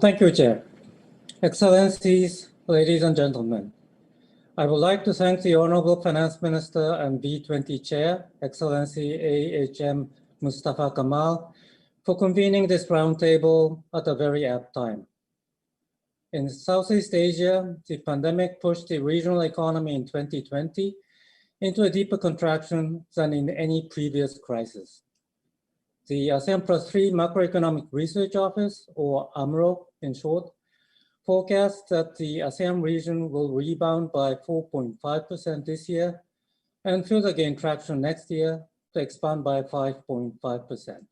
Thank you, Chair. Excellencies, ladies and gentlemen, I would like to thank the Honorable Finance Minister and V20 Chair, Excellency AHM Mustafa Kamal, for convening this roundtable at a very apt time. In Southeast Asia, the pandemic pushed the regional economy in 2020 into a deeper contraction than in any previous crisis. The ASEAN+3 Macroeconomic Research Office, or AMRO in short, forecasts that the ASEAN region will rebound by 4.5% this year and further gain traction next year to expand by 5.5%.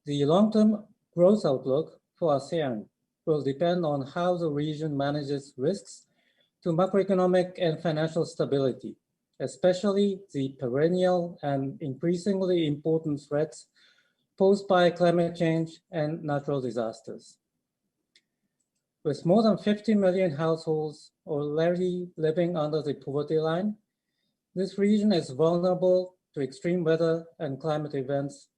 The long-term growth outlook for ASEAN will depend on how the region manages risks to macroeconomic and financial stability, especially the perennial and increasingly important threats posed by climate change and natural disasters. With more than 50 million households already living under the poverty line, this region is vulnerable to extreme weather and climate events,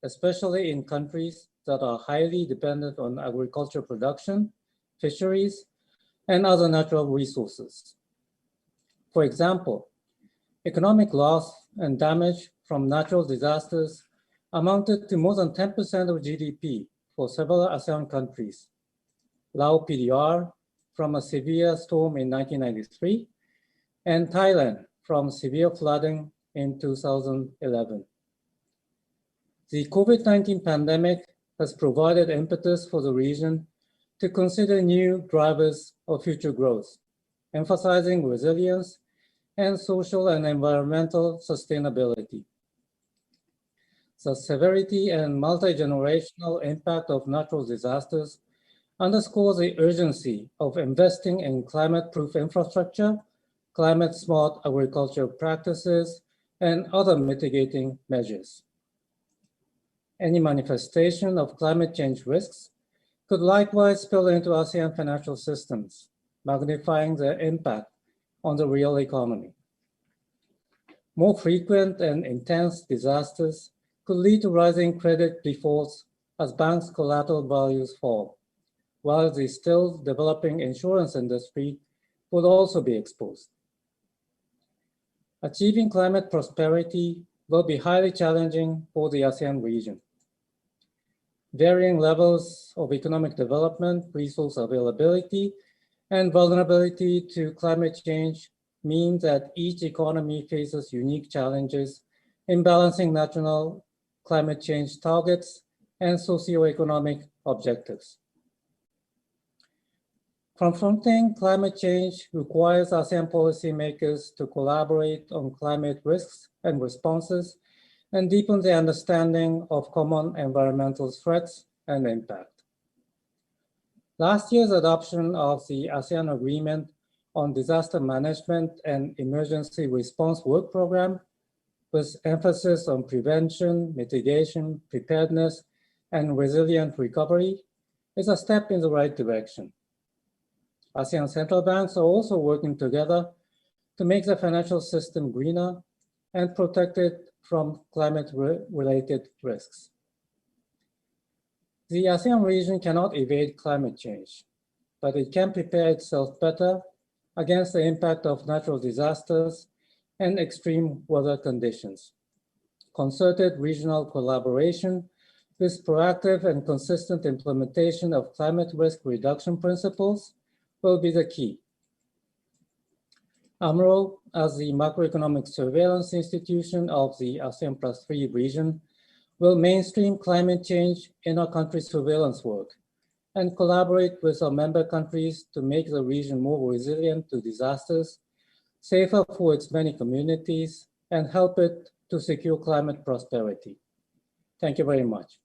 especially in countries that are highly dependent on agricultural production, fisheries, and other natural resources. For example, economic loss and damage from natural disasters amounted to more than 10% of GDP for several ASEAN countries. Lao PDR from a severe storm in 1993, and Thailand from severe flooding in 2011. The COVID-19 pandemic has provided impetus for the region to consider new drivers of future growth, emphasizing resilience and social and environmental sustainability. The severity and multi-generational impact of natural disasters underscores the urgency of investing in climate-proof infrastructure, climate-smart agricultural practices, and other mitigating measures. Any manifestation of climate change risks could likewise spill into ASEAN financial systems, magnifying their impact on the real economy. More frequent and intense disasters could lead to rising credit defaults as banks' collateral values fall, while the still developing insurance industry would also be exposed. Achieving climate prosperity will be highly challenging for the ASEAN region. Varying levels of economic development, resource availability, and vulnerability to climate change mean that each economy faces unique challenges in balancing national climate change targets and socioeconomic objectives. Confronting climate change requires ASEAN policymakers to collaborate on climate risks and responses and deepen the understanding of common environmental threats and impact. Last year's adoption of the ASEAN Agreement on Disaster Management and Emergency Response Work Program, with emphasis on prevention, mitigation, preparedness, and resilient recovery, is a step in the right direction. ASEAN central banks are also working together to make the financial system greener and protect it from climate-related risks. The ASEAN region cannot evade climate change, but it can prepare itself better against the impact of natural disasters and extreme weather conditions. Concerted regional collaboration with proactive and consistent implementation of climate risk reduction principles will be the key. AMRO, as the macroeconomic surveillance institution of the ASEAN+3 region, will mainstream climate change in our country's surveillance work and collaborate with our member countries to make the region more resilient to disasters, safer for its many communities, and help it to secure climate prosperity. Thank you very much.